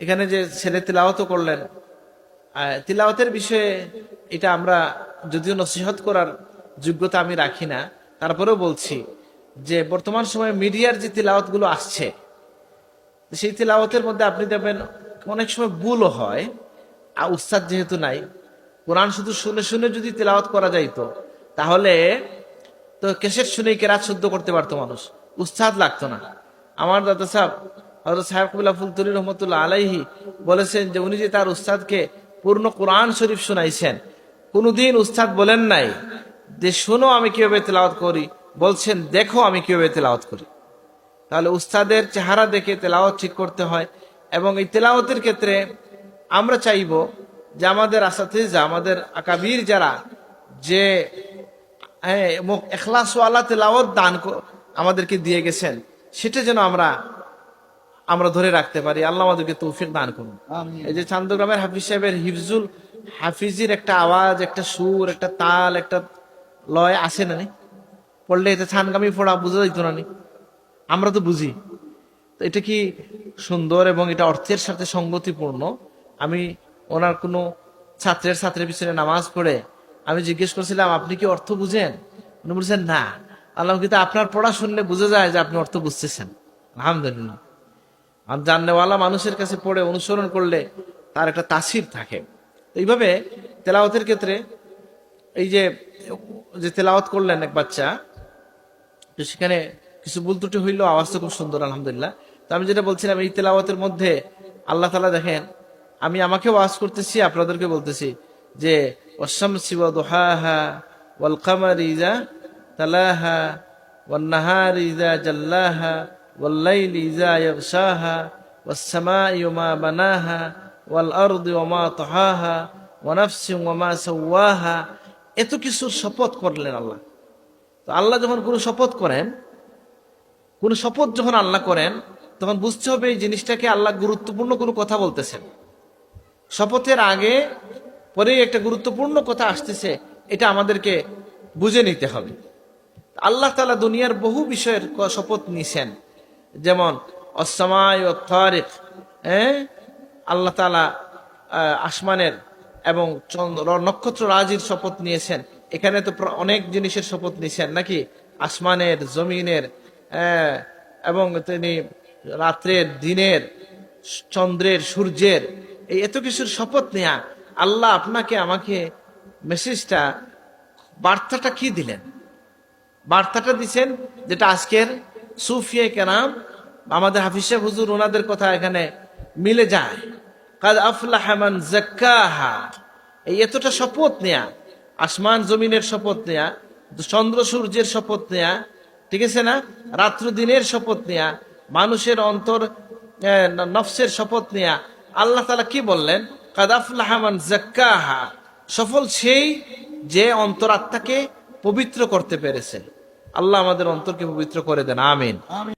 এখানে যে ছেলে তিলাওয়াত করলেন, তিলাওয়াতের বিষয়ে এটা আমরা যদিও নসিহত করার যোগ্যতা আমি রাখি না, তারপরেও বলছি যে বর্তমান সময়ে মিডিয়ার যে তিলাওয়াতগুলো আসছে, সেই তিলাওয়াতের মধ্যে আপনি দেখবেন অনেক সময় ভুলও হয়। আর উস্তাদ যেহেতু নাই, কোরআন শুধু শুনে শুনে যদি তিলাওয়াত করা যাইতো তাহলে তো কেসেট শুনেই কেরাত শুদ্ধ করতে পারতো মানুষ, উস্তাদ লাগতো না। আমার দাদা সাহেব হযরত সাহেব কবিলা ফুলতুলি রহমতুল্লাহ আলাইহি বলেছেন যে উনি যে তার উস্তাদকে পূর্ণ কোরআন শরীফ শুনাইছেন, কোনদিন উস্তাদ বলেন নাই যে শোনো আমি কিভাবে তেলাওয়াত করি, বলছেন দেখো আমি কিভাবে তেলাওয়াত করি। তাহলে উস্তাদের চেহারা দেখে তেলাওয়াত ঠিক করতে হয়। এবং এই তেলাওয়াতের ক্ষেত্রে আমরা চাইব যে আমাদের আসাতিজা, আমাদের আকাবির যারা, যে এখলাসওয়ালা তেলাওয়াত দান আমাদেরকে দিয়ে গেছেন, সেটা যেন আমরা ধরে রাখতে পারি। আল্লাহ আমাদেরকে তৌফিক দান করুন। এই যে চান্দগ্রামের হাফিজ সাহেবের হিফজুল হাফিজির একটা আওয়াজ, একটা সুর, একটা তাল, একটা লয় আছে না, পড়লে এটা ছানগামি ফোড়া বুঝা যাইত না, আমরা তো বুঝি। তো এটা কি সুন্দর এবং এটা অর্থের সাথে সঙ্গতিপূর্ণ। আমি ওনার কোনো ছাত্রের পিছনে নামাজ পড়ে আমি জিজ্ঞেস করছিলাম আপনি কি অর্থ বুঝেন? উনি বলছেন না। আল্লাহ, কিন্তু আপনার পড়া শুনলে বোঝা যায় যে আপনি অর্থ বুঝতেছেন। আলহামদুলিল্লাহ। আর জাননেওয়ালা মানুষের কাছে পড়ে অনুসরণ করলে তার একটা তাসির থাকে। এইভাবে তেলাওয়াতের ক্ষেত্রে এই যে তেলাওয়াত করলেন এক বাচ্চা, তো সেখানে কিছু ভুল ত্রুটি হইলেও আওয়াজ তো খুব সুন্দর, আলহামদুলিল্লাহ। তো আমি যেটা বলছিলাম, এই তেলাওয়াতের মধ্যে আল্লাহ তাআলা দেখেন, আমি আমাকে ওয়াজ করতেছি, আপনাদেরকে বলতেছি যে ওয়াশ-শামসি ওয়া দুহাহা ওয়াল কামারি ইযা তালাহা ওয়ান নাহারি ইযা জাল্লাহা ওয়াল লাইলি ইযা ইয়াগশাহা ওয়াস সামাই ওয়া মা বানাহা ওয়াল আরদি ওয়া মা তাহাহা ওয়া নাফসিন ওয়া মা সাওয়াহা। এত কিছুর শপথ করলেন আল্লাহ। তো আল্লাহ যখন কোনো শপথ করেন, কোন শপথ যখন আল্লাহ করেন, তখন বুঝতে হবে এই জিনিসটাকে আল্লাহ গুরুত্বপূর্ণ কোনো কথা বলতেছেন। শপথের আগে পরেই একটা গুরুত্বপূর্ণ কথা আসতেছে, এটা আমাদেরকে বুঝে নিতে হবে। আল্লাহ তাআলা দুনিয়ার বহু বিষয়ের শপথ নিছেন, যেমন অস-সামাই ওয়াত তারিক, আল্লাহ তাআলা আসমানের এবং নক্ষত্র রাজির শপথ নিয়েছেন। এখানে তো অনেক জিনিসের শপথ নিছেন নাকি, আসমানের, জমিনের, এবং তিনি রাত্রের, দিনের, চন্দ্রের, সূর্যের, এই এত কিছুর শপথ নেয়া। আল্লাহ আপনাকে আমাকে মেসেজটা, বার্তাটা কি দিলেন? বার্তাটা দিচ্ছেন যেটা আজকের সুফিয়ে কেরাম, আমাদের হাফিজ সাহেব হুজুর, ওনাদের কথা এখানে মিলে যায়। কাদ আফলাহা মান যাক্কাহা। এই এতটা শপথ নেয়া, আসমান জমিনের শপথ নেয়া, চন্দ্র সূর্যের শপথ নেয়া, ঠিক আছে না, রাত্র দিনের শপথ নেয়া, মানুষের অন্তর নফসের শপথ নেয়া। আল্লাহ তাআলা কি বললেন? কাদ আফলাহা মান যাক্কাহা। সফল সেই যে অন্তরাত্মাকে পবিত্র করতে পেরেছে। আল্লাহ আমাদের অন্তরকে পবিত্র করে দেন, আমিন।